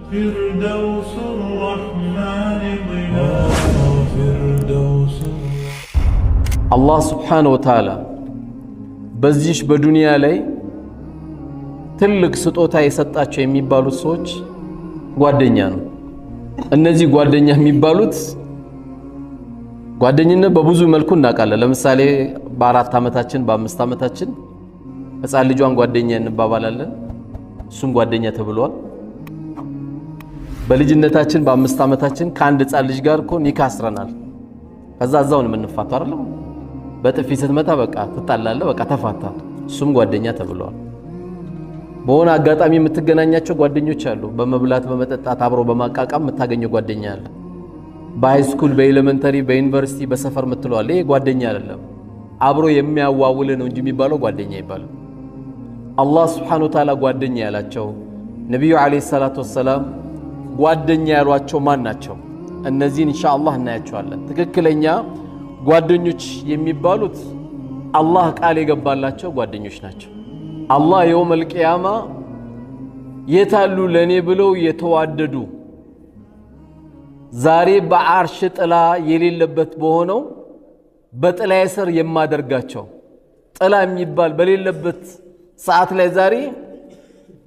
فردوس الرحمن ظلال الله سبحانه وتعالى በዚህች በዱንያ ላይ ትልቅ ስጦታ የሰጣቸው የሚባሉት ሰዎች ጓደኛ ነው። እነዚህ ጓደኛ የሚባሉት ጓደኝነት በብዙ መልኩ እናውቃለን። ለምሳሌ በ4 ዓመታችን በ5 ዓመታችን ህፃን ልጇን ጓደኛ እንባባላለን፣ እሱም ጓደኛ ተብሏል። በልጅነታችን በ5 ዓመታችን ከአንድ ህፃን ልጅ ጋር እኮ ኒካህ አስረናል። ከዛ እዛው ነው የምንፋታው አይደል? በጥፊ ስትመታ በቃ ትጣላለህ፣ በቃ ተፋታ፣ እሱም ጓደኛ ተብሏል። በሆነ አጋጣሚ የምትገናኛቸው ጓደኞች አሉ። በመብላት በመጠጣት አብሮ በማቃቃም የምታገኘው ጓደኛ አለ። በሃይስኩል በኤሌመንተሪ በዩኒቨርሲቲ በሰፈር የምትለዋል። ይሄ ጓደኛ አይደለም፣ አብሮ የሚያዋውል ነው እንጂ የሚባለው ጓደኛ ይባላል። አላህ Subhanahu Wa Ta'ala ጓደኛ ያላቸው ነብዩ አለይሂ ሰላቱ ወሰለም ጓደኛ ያሏቸው ማን ናቸው? እነዚህን ኢንሻአላህ እናያቸዋለን። ትክክለኛ ጓደኞች የሚባሉት አላህ ቃል የገባላቸው ጓደኞች ናቸው። አላህ የውመል ቂያማ የታሉ ለኔ ብለው የተዋደዱ ዛሬ በአርሽ ጥላ የሌለበት በሆነው በጥላዬ ስር የማደርጋቸው ጥላ የሚባል በሌለበት ሰዓት ላይ ዛሬ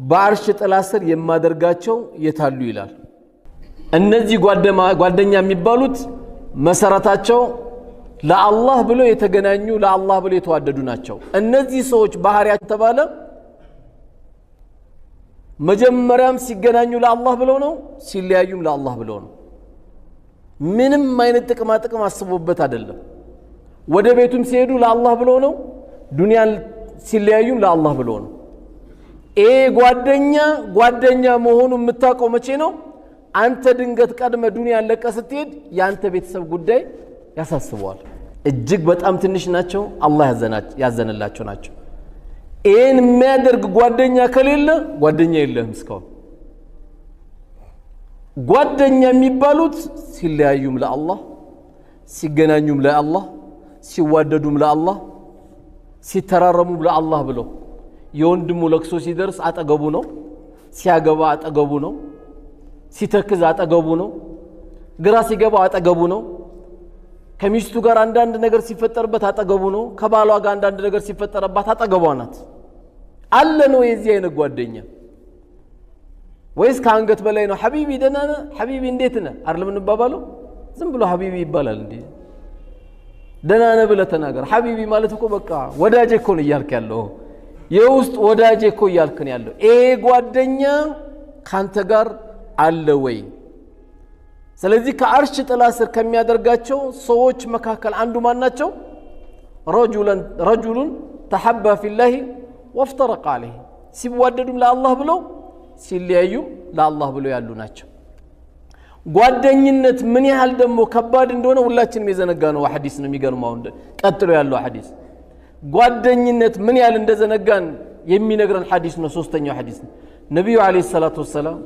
በአርሽ ጥላ ስር የማደርጋቸው የታሉ ይላል። እነዚህ ጓደኛ የሚባሉት መሰረታቸው ለአላህ ብለው የተገናኙ ለአላህ ብለው የተዋደዱ ናቸው። እነዚህ ሰዎች ባህሪያቸው ተባለ መጀመሪያም ሲገናኙ ለአላህ ብለው ነው፣ ሲለያዩም ለአላህ ብለው ነው። ምንም አይነት ጥቅማ ጥቅም አስቦበት አይደለም። ወደ ቤቱም ሲሄዱ ለአላህ ብለው ነው፣ ዱንያን ሲለያዩም ለአላህ ብለው ነው። ጓደኛ መሆኑ የምታውቀው መቼ ነው? አንተ ድንገት ቀድመ ዱንያን ለቀ ስትሄድ ያንተ ቤተሰብ ጉዳይ ያሳስበዋል። እጅግ በጣም ትንሽ ናቸው፣ አላህ ያዘነላቸው ናቸው። ይህን የሚያደርግ ጓደኛ ከሌለ ጓደኛ የለህም እስካሁን። ጓደኛ የሚባሉት ሲለያዩም ለአላህ፣ ሲገናኙም ለአላህ፣ ሲዋደዱም ለአላህ፣ ሲተራረሙም ለአላህ ብለው የወንድሙ ለቅሶ ሲደርስ አጠገቡ ነው፣ ሲያገባ አጠገቡ ነው፣ ሲተክዝ አጠገቡ ነው፣ ግራ ሲገባ አጠገቡ ነው፣ ከሚስቱ ጋር አንዳንድ ነገር ሲፈጠርበት አጠገቡ ነው፣ ከባሏ ጋር አንዳንድ ነገር ሲፈጠርባት አጠገቧ ናት። አለ ነው የዚህ አይነት ጓደኛ? ወይስ ከአንገት በላይ ነው? ሐቢቢ ደህና ነህ? ሐቢቢ እንዴት ነህ አይደለም እንባባለው? ዝም ብሎ ሐቢቢ ይባላል እንዴ? ደህና ነህ ብለህ ተናገር። ሐቢቢ ማለት እኮ በቃ ወዳጄ እኮ ነው እያልክ ያለው፣ የውስጥ ወዳጄ እኮ እያልክ ነው ያለው። ይሄ ጓደኛ ካንተ ጋር አለ ወይ? ስለዚህ ከአርሽ ጥላ ስር ከሚያደርጋቸው ሰዎች መካከል አንዱ ማን ናቸው? ረጁሉን ተሐባ ፊላሂ ወፍተረቀ ዐለይሂ፣ ሲዋደዱም ለአላህ ብለው ሲለያዩም ለአላህ ብለው ያሉ ናቸው። ጓደኝነት ምን ያህል ደግሞ ከባድ እንደሆነ ሁላችንም የዘነጋነው ሐዲስ ነው። የሚገርመው ቀጥሎ ያለው ሐዲስ ጓደኝነት ምን ያህል እንደዘነጋን የሚነግረን ሐዲስ ነው። ሶስተኛው ሐዲስ ነው። ነብዩ አለይሂ ሰላቱ ወሰለም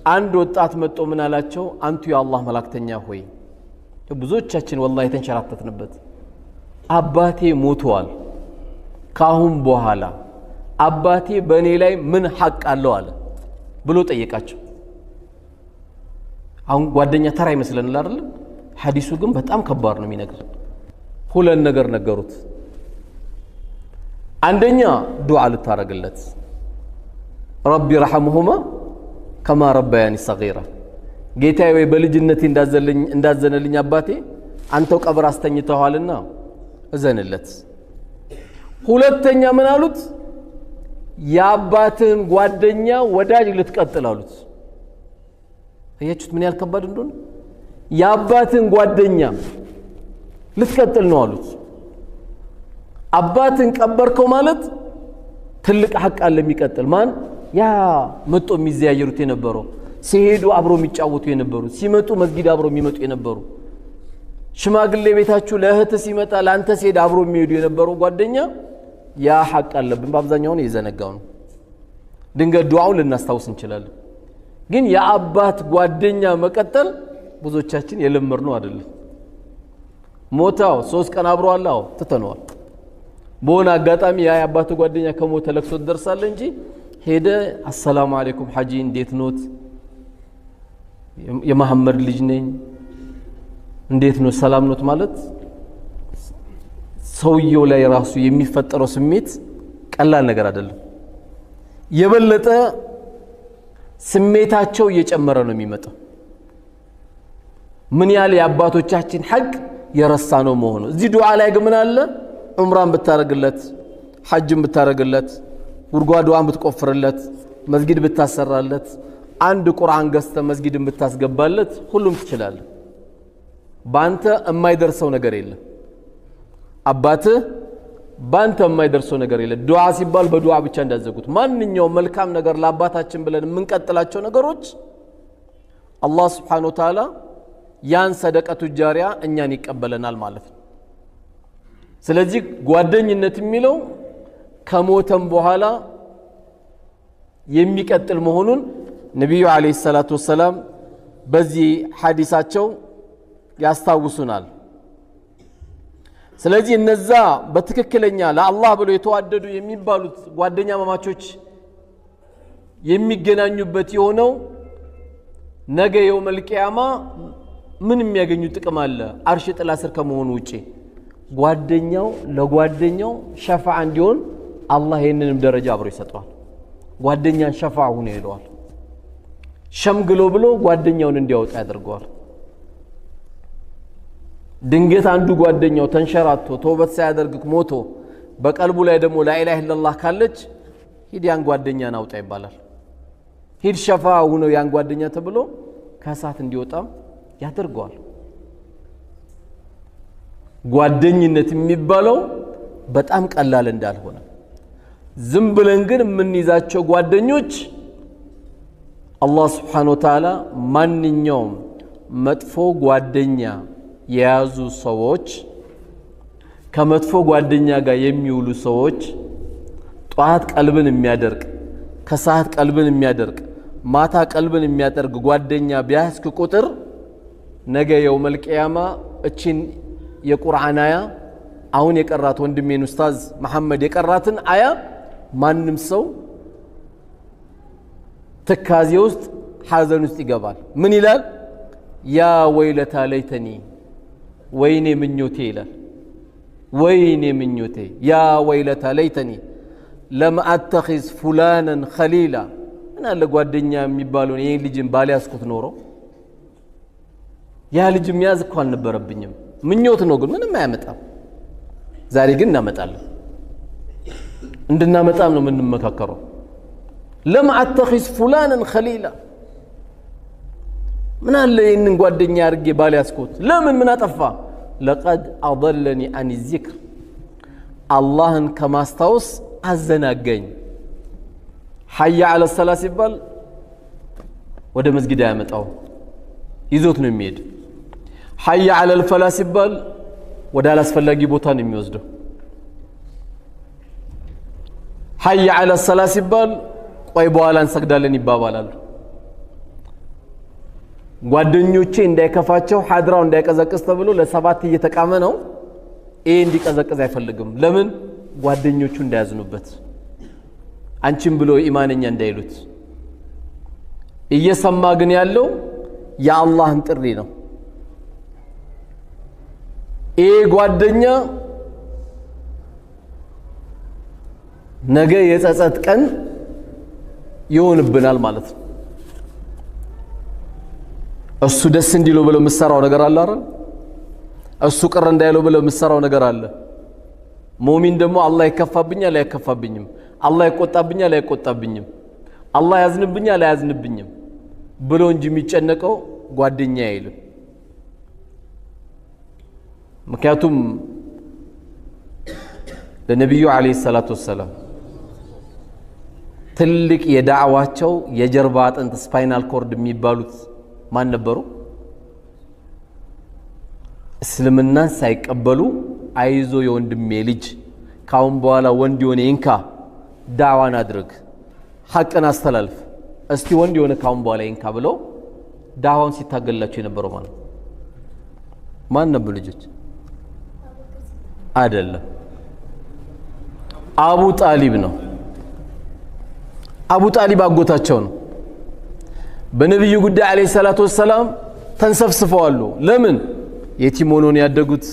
አንድ ወጣት መጥቶ ምን አላቸው? አንቱ የአላህ መላእክተኛ ሆይ፣ ብዙዎቻችን ወላሂ የተንሸራተትንበት አባቴ ሞቷል፣ ካሁን በኋላ አባቴ በእኔ ላይ ምን ሐቅ አለው አለ ብሎ ጠየቃቸው። አሁን ጓደኛ ተራ ይመስለናል አይደል? ሐዲሱ ግን በጣም ከባድ ነው የሚነግረን። ሁለት ነገር ነገሩት። አንደኛ ዱዓ ልታረግለት፣ ረቢ ረሐምሁማ ከማ ረባያኒ ሰጊራ፣ ጌታዬ ወይ በልጅነቴ እንዳዘነልኝ አባቴ አንተው ቀብር አስተኝተዋልና እዘንለት። ሁለተኛ ምን አሉት? የአባትህን ጓደኛ ወዳጅ ልትቀጥል አሉት። አያችሁት ምን ያህል ከባድ እንደሆነ? የአባትህን ጓደኛ ልትቀጥል ነው አሉት። አባትን ቀበርከው ማለት ትልቅ ሐቅ አለ የሚቀጥል ማን? ያ መጥቶ የሚዘያየሩት የነበረው፣ ሲሄዱ አብሮ የሚጫወቱ የነበሩ፣ ሲመጡ መስጊድ አብሮ የሚመጡ የነበሩ፣ ሽማግሌ ቤታችሁ ለእህት ሲመጣ ለአንተ ሲሄድ አብሮ የሚሄዱ የነበረው ጓደኛ ያ ሐቅ አለብን። በአብዛኛው ነው የዘነጋው ነው። ድንገት ዱዓውን ልናስታውስ እንችላለን፣ ግን የአባት ጓደኛ መቀጠል ብዙዎቻችን የለመድነው አይደለም። ሞታው 3 ቀን አብሮ አላው ትተነዋል። በሆነ አጋጣሚ ያ የአባት ጓደኛ ከሞተ ለቅሶ ደርሳለ እንጂ ሄደ አሰላሙ አለይኩም ሐጂ እንዴት ኖት የመሐመድ ልጅ ነኝ እንዴት ነው ሰላም ነው ማለት ሰውየው ላይ ራሱ የሚፈጠረው ስሜት ቀላል ነገር አይደለም የበለጠ ስሜታቸው እየጨመረ ነው የሚመጣው ምን ያለ የአባቶቻችን ሐቅ የረሳ ነው መሆኑ እዚህ ዱዓ ላይ ግን ምን አለ ዑምራን ብታረግለት ሐጅን ብታረግለት ጉርጓዷን ብትቆፍርለት መስጊድ ብታሰራለት አንድ ቁርአን ገዝተ መስጊድን ብታስገባለት ሁሉም ትችላለህ ባንተ የማይደርሰው ነገር የለም አባትህ ባንተ የማይደርሰው ነገር የለም ዱዓ ሲባል በዱዓ ብቻ እንዳዘጉት ማንኛውም መልካም ነገር ለአባታችን ብለን የምንቀጥላቸው ነገሮች አላህ Subhanahu Wa Ta'ala ያን ሰደቀቱ ጃሪያ እኛን ይቀበለናል ማለት ነው ስለዚህ ጓደኝነት የሚለው ከሞተም በኋላ የሚቀጥል መሆኑን ነብዩ አለይሂ ሰላቱ ወሰለም በዚህ ሐዲሳቸው ያስታውሱናል ስለዚህ እነዛ በትክክለኛ ለአላህ ብለው የተዋደዱ የሚባሉት ጓደኛ ማማቾች የሚገናኙበት የሆነው ነገ የውመል ቂያማ ምን የሚያገኙ ጥቅም አለ አርሽ ጥላ ስር ከመሆኑ ውጪ ጓደኛው ለጓደኛው ሸፋዓ እንዲሆን አላህ ይሄንንም ደረጃ አብሮ ይሰጣል ጓደኛን ሸፋዓ ሆነ ይለዋል ሸምግሎ ብሎ ጓደኛውን እንዲያወጣ ያደርገዋል ድንገት አንዱ ጓደኛው ተንሸራቶ ተውበት ሳያደርግ ሞቶ በቀልቡ ላይ ደግሞ ላኢላሃ ኢላላህ ካለች ሂድ ያን ጓደኛን አውጣ ይባላል ሂድ ሸፋዓ ሆኖ ያን ጓደኛ ተብሎ ከሳት እንዲወጣም ያደርገዋል ጓደኝነት የሚባለው በጣም ቀላል እንዳልሆነ ዝም ብለን ግን ምን ይዛቸው ጓደኞች አላህ Subhanahu Wa Ta'ala ማንኛውም መጥፎ ጓደኛ የያዙ ሰዎች ከመጥፎ ጓደኛ ጋር የሚውሉ ሰዎች ጧት ቀልብን የሚያደርቅ ከሰዓት ቀልብን የሚያደርቅ ማታ ቀልብን የሚያደርግ ጓደኛ ቢያስክ ቁጥር ነገ የውመል ቂያማ እቺን የቁርአን አያ አሁን የቀራት ወንድሜን ኡስታዝ መሐመድ የቀራትን አያ ማንም ሰው ተካዚ ውስጥ ሐዘን ውስጥ ይገባል ምን ይላል ያ ወይለታ ለይተኒ ወይኔ ምኞቴ ይላል ወይኔ ምኞቴ ያ ወይለታ ለይተኒ ለም አተኺዝ ፉላናን ኸሊላ እና ለጓደኛ የሚባለው ይሄ ልጅን ባሊያስኩት ኖሮ ያ ልጅ የሚያዝ እኮ አልነበረብኝም ምኞት ነው ግን ምንም አያመጣም ዛሬ ግን እናመጣለን እንድናመጣም ነው የምንመካከረው ለም አተኺዝ ፉላናን ኸሊላ ምን አለ ይሄንን ጓደኛ አርጌ ባሊያስኩት ለምን ምን አጠፋ لقد اضلني عن الذكر አላህን ከማስታወስ አዘናገኝ حي على الصلاه ሲባል ወደ መስጊድ ያመጣው ይዞት ነው የሚሄድ حي على الفلاح ሲባል ወደ አላስፈላጊ ቦታ ነው የሚወስደው حي على الصلاه ሲባል ቆይ በኋላ እንሰግዳለን ይባባላሉ ጓደኞቼ እንዳይከፋቸው ሐድራው እንዳይቀዘቅዝ ተብሎ ለሰባት እየተቃመ ነው ይሄ እንዲቀዘቅዝ አይፈልግም ለምን ጓደኞቹ እንዳያዝኑበት አንቺም ብሎ ኢማንኛ እንዳይሉት እየሰማ ግን ያለው የአላህን ጥሪ ነው ይሄ ጓደኛ ነገ የጸጸት ቀን ይሆንብናል ማለት ነው እሱ ደስ እንዲለው ብለው መስራው ነገር አለ አይደል እሱ ቅር እንዳይለው ብለው መስራው ነገር አለ ሙእሚን ደግሞ አላህ ይከፋብኛል አይከፋብኝም አላህ ይቆጣብኛል አይቆጣብኝም አላህ ያዝንብኛል አያዝንብኝም ብሎ እንጂ የሚጨነቀው ጓደኛ አይልም ምክንያቱም ለነብዩ አለይሂ ሰላቱ ወሰለም ትልቅ የዳዕዋቸው የጀርባ አጥንት ስፓይናል ኮርድ የሚባሉት ማን ነበሩ እስልምናን ሳይቀበሉ አይዞ የወንድሜ ልጅ ካሁን በኋላ ወንድ የሆነ ይንካ ዳዕዋን አድርግ ሐቅን አስተላልፍ እስቲ ወንድ የሆነ ካሁን በኋላ ይንካ ብሎ ዳዕዋን ሲታገላቸው የነበረው ማን ነበር ልጆች አይደለም አቡ ጣሊብ ነው አቡ ጣሊብ አጎታቸው ነው በነብዩ ጉዳይ አለይሂ ሰላቱ ወሰለም ተንሰፍስፈዋል። ለምን? የቲም ሆነው ያደጉት፣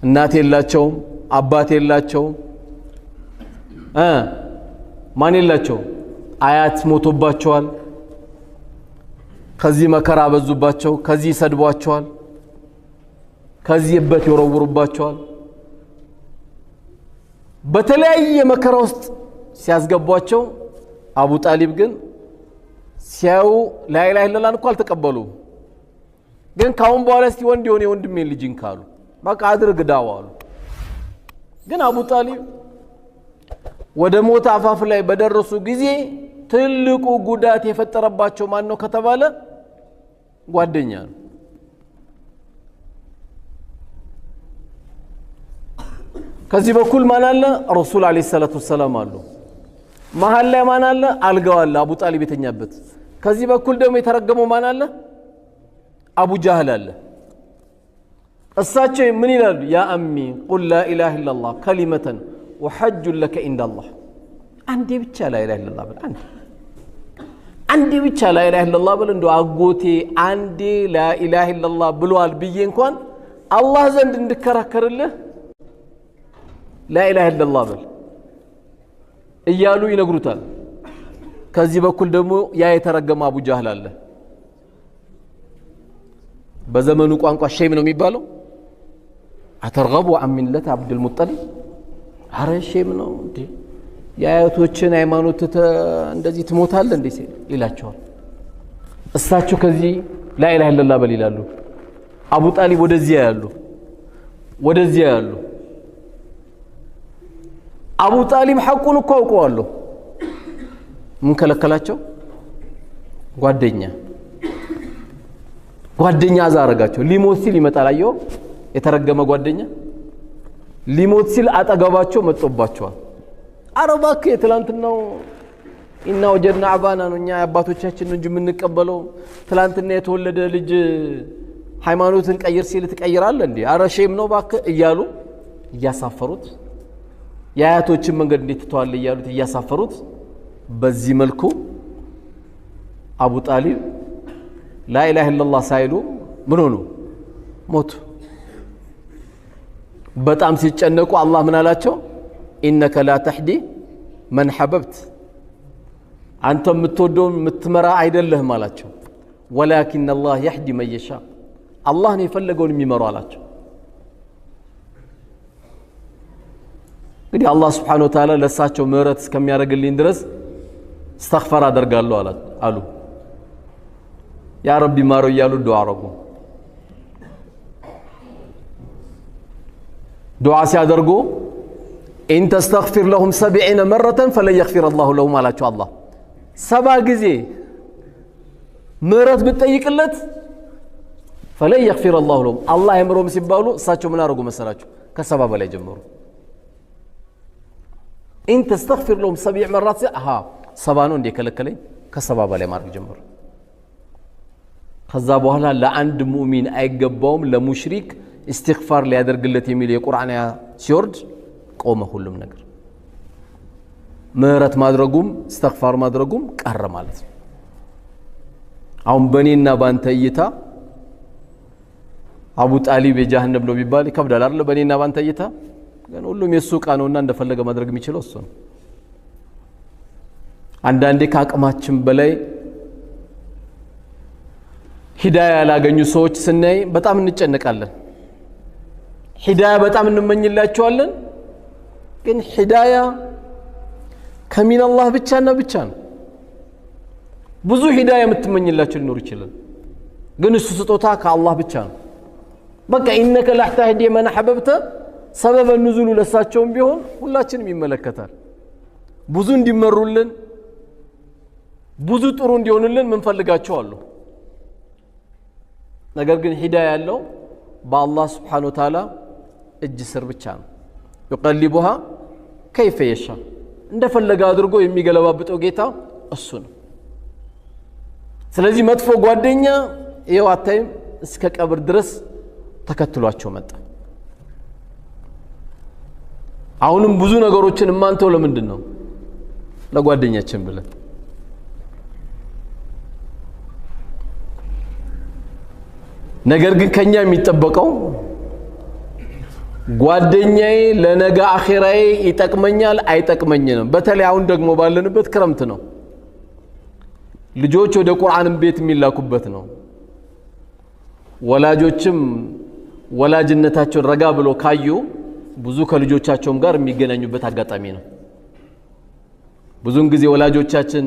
እናት የላቸው፣ አባት የላቸው፣ ማን የላቸው፣ አያት ሞቶባቸዋል። ከዚህ መከራ በዙባቸው፣ ከዚህ ሰድቧቸዋል፣ ከዚህ በት ይወረውሩባቸዋል። በተለያየ መከራ ውስጥ ሲያስገቧቸው አቡ ጣሊብ ግን ሲያዩ ላኢላሃ ኢለላህ እንኳን አልተቀበሉም። ግን ካሁን በኋላ እስቲ ወንድ የሆነ ወንድሜን ልጅን ካሉ በቃ አድርግ ዳዋ አሉ። ግን አቡ ጣሊብ ወደ ሞት አፋፍ ላይ በደረሱ ጊዜ ትልቁ ጉዳት የፈጠረባቸው ማን ነው ከተባለ ጓደኛ ነው። ከዚህ በኩል ማን አለ? ረሱል አለይሂ ሰላቱ ወሰላም አሉ። መሃል ላይ ማን አለ? አልጋው አለ አቡ ጣሊብ የተኛበት። ከዚህ በኩል ደግሞ የተረገመው ማን አለ? አቡ ጃህል አለ። እሳቸው ምን ይላሉ? ያ አሚ ቁል ላ ኢላሃ ኢላላህ ከሊመተን ወሐጁ ለከ ኢንደላህ። አንዴ ብቻ ላ ኢላሃ ኢላላህ በል፣ አንዴ ብቻ ላ ኢላሃ ኢላላህ በል። እንደው አጎቴ አንዴ ላ ኢላሃ ኢላላህ ብሏል ብዬ እንኳን አላህ ዘንድ እንድከራከርልህ ላ ኢላሃ ኢላላህ በል እያሉ ይነግሩታል። ከዚህ በኩል ደግሞ ያ የተረገመ አቡ ጃህል አለ። በዘመኑ ቋንቋ ሼም ነው የሚባለው። አተርገቡ አን ሚለት አብዱል ሙጠሊብ። አረ ሼም ነው እንዴ የአያቶችን ሃይማኖት እንደዚህ ትሞታለህ እንዴ ይላቸዋል። እሳቸው ከዚህ ላ ኢላሃ ኢላላህ በል ይላሉ። አቡ ጣሊብ ወደዚያ ያሉ አቡ ጣሊብ ሐቁን እኮ አውቀዋለሁ። ምን ከለከላቸው? ጓደኛ አዛረጋቸው። ሊሞት ሲል ይመጣል። አየው የተረገመ ጓደኛ ሊሞት ሲል አጠገባቸው መጥቶባቸዋል። አረ እባክህ የትላንትናው ኢና ወጀድና አባና ነው፣ እኛ አባቶቻችን ነው እንጂ የምንቀበለው። ትላንትና የተወለደ ልጅ ሃይማኖትን ቀይር ሲል ትቀይራለህ እንዴ? አረ ሼም ነው እባክህ እያሉ እያሳፈሩት፣ የአያቶችን መንገድ እንዴት ትተዋለህ እያሉት እያሳፈሩት፣ በዚህ መልኩ አቡ ጣሊብ ላ ኢላሃ ኢላላህ ሳይሉ ምን ሆኑ? ሞቱ። በጣም ሲጨነቁ አላህ ምን አላቸው? ኢነከ ላ ተህዲ መን ሐበብት፣ አንተ የምትወደውን የምትመራ አይደለህም አላቸው። ወላኪን አላህ የህዲ መን የሻ፣ አላህ ነው የፈለገውን የሚመራው አላቸው። እንግዲህ አላህ ስብሓነሁ ወተዓላ ለእሳቸው ምህረት እስከሚያደርግልኝ ድረስ እስተግፋር አደርጋለሁ አሉ። ያ ረቢ ማረው እያሉ ዱዓ አረጉ። ዱዓ ሲያደርጉ ኢን ተስተግፊር ለሁም 70 መረተን ፈለን የግፊረ አላሁ ለሁም አላቸው። አላህ 70 ጊዜ ምህረት ብትጠይቅለት ፈለን የግፊረ አላሁ ለሁም አላህ አይምሮም ሲባሉ እሳቸው ምን አደረጉ መሰላችሁ? ከ70 በላይ ጀመሩ። ኢን ተስተግፊር ለሁም 70 መራት 70 ነው እንደ ከለከለኝ ከ70 በላይ ማድረግ ጀመሩ። ከዛ በኋላ ለአንድ ሙእሚን አይገባውም ለሙሽሪክ استغفار ሊያደርግለት የሚል የቁርአን አያ ሲወርድ ቆመ ሁሉም ነገር። ምህረት ማድረጉም استغفار ማድረጉም ቀረ ማለት ነው። አሁን በኔና ባንተ እይታ አቡ ጣሊብ የጀሃነም ነው ቢባል ይከብዳል አይደል? በኔና ባንተ እይታ ግን ሁሉም የሱ ዕቃ ነውና እንደፈለገ ማድረግ የሚችለው እሱ ነው። አንዳንዴ ከአቅማችን በላይ ሂዳያ ያላገኙ ሰዎች ስናይ በጣም እንጨነቃለን። ሂዳያ በጣም እንመኝላቸዋለን። ግን ሂዳያ ከሚን አላህ ብቻና ብቻ ነው። ብዙ ሂዳያ የምትመኝላቸው ሊኖር ይችላል። ግን እሱ ስጦታ ከአላህ ብቻ ነው። በቃ ኢነከ ላ ተህዲ መን ሐበብተ ሰበበ ኑዙሉ ለሳቸውም ቢሆን ሁላችንም ይመለከታል። ብዙ እንዲመሩልን ብዙ ጥሩ እንዲሆንልን ምን ፈልጋቸው አሉ። ነገር ግን ሂዳያ ያለው በአላህ ስብሓነሁ ወተዓላ እጅ ስር ብቻ ነው። ይቀልቡሃ ከይፈ የሻ እንደፈለገ አድርጎ የሚገለባብጠው ጌታ እሱ ነው። ስለዚህ መጥፎ ጓደኛ ይኸው አታይም እስከ ቀብር ድረስ ተከትሏቸው መጣ። አሁንም ብዙ ነገሮችን እማንተው ለምንድን ነው? ለጓደኛችን ብለን ነገር ግን ከኛ የሚጠበቀው ጓደኛዬ ለነገ አኺራዬ ይጠቅመኛል አይጠቅመኝም። በተለይ አሁን ደግሞ ባለንበት ክረምት ነው። ልጆች ወደ ቁርአን ቤት የሚላኩበት ነው። ወላጆችም ወላጅነታቸውን ረጋ ብሎ ካዩ ብዙ ከልጆቻቸውም ጋር የሚገናኙበት አጋጣሚ ነው። ብዙውን ጊዜ ወላጆቻችን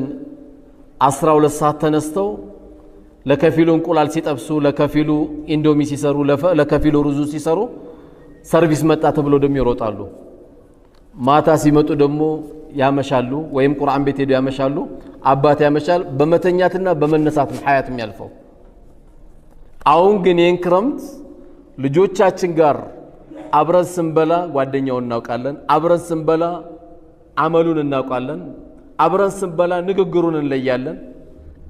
12 ሰዓት ተነስተው ለከፊሉ እንቁላል ሲጠብሱ፣ ለከፊሉ ኢንዶሚ ሲሰሩ፣ ለከፊሉ ሩዙ ሲሰሩ ሰርቪስ መጣ ተብሎ ደግሞ ይሮጣሉ። ማታ ሲመጡ ደግሞ ያመሻሉ፣ ወይም ቁርአን ቤት ሄዱ ያመሻሉ። አባት ያመሻል። በመተኛትና በመነሳት ሐያት የሚያልፈው። አሁን ግን ይህን ክረምት ልጆቻችን ጋር አብረን ስንበላ ጓደኛውን እናውቃለን፣ አብረን ስንበላ አመሉን እናውቃለን፣ አብረን ስንበላ ንግግሩን እንለያለን።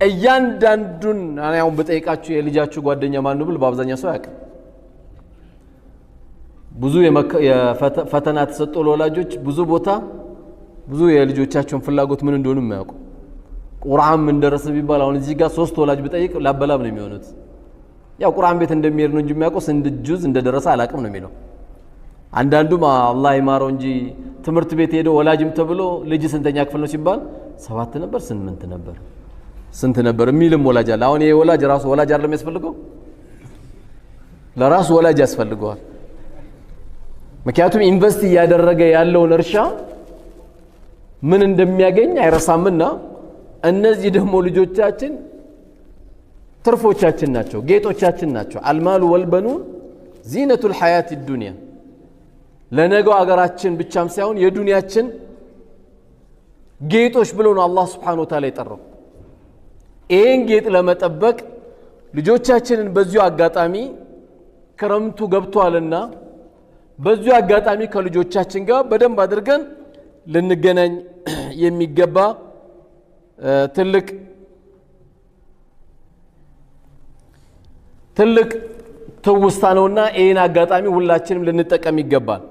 እያንዳንዱን አሁን በጠይቃችሁ የልጃችሁ ጓደኛ ማን ነው ብል በአብዛኛው ሰው ያውቃል። ብዙ የፈተና ተሰጥቶ ለወላጆች ብዙ ቦታ ብዙ የልጆቻቸውን ፍላጎት ምን እንደሆነ የማያውቁ ቁርአን ምን ደረሰ ቢባል አሁን እዚህ ጋር 3 ወላጅ ብጠይቅ ላበላብ ነው የሚሆኑት። ያው ቁርአን ቤት እንደሚሄድ ነው እንጂ የሚያውቀው ስንት ጁዝ እንደደረሰ አላቅም ነው የሚለው። አንዳንዱም አላህ ይማረው እንጂ ትምህርት ቤት ሄዶ ወላጅም ተብሎ ልጅ ስንተኛ ክፍል ነው ሲባል 7 ነበር 8 ነበር ስንት ነበር የሚልም ወላጅ አለ። አሁን ይሄ ወላጅ ራሱ ወላጅ አይደለም የሚያስፈልገው፣ ለራሱ ወላጅ ያስፈልገዋል። ምክንያቱም ኢንቨስት እያደረገ ያለውን እርሻ ምን እንደሚያገኝ አይረሳምና እነዚህ ደግሞ ልጆቻችን ትርፎቻችን ናቸው፣ ጌጦቻችን ናቸው። አልማሉ ወልበኑን ዚነቱል ሐያት ዱንያ፣ ለነገው አገራችን ብቻም ሳይሆን የዱንያችን ጌጦች ብሎ ነው አላህ Subhanahu Wa Ta'ala የጠራው። ይህን ጌጥ ለመጠበቅ ልጆቻችንን በዚሁ አጋጣሚ ክረምቱ ገብቷልና በዚሁ አጋጣሚ ከልጆቻችን ጋር በደንብ አድርገን ልንገናኝ የሚገባ ትልቅ ትውስታ ነውና ይህን አጋጣሚ ሁላችንም ልንጠቀም ይገባል።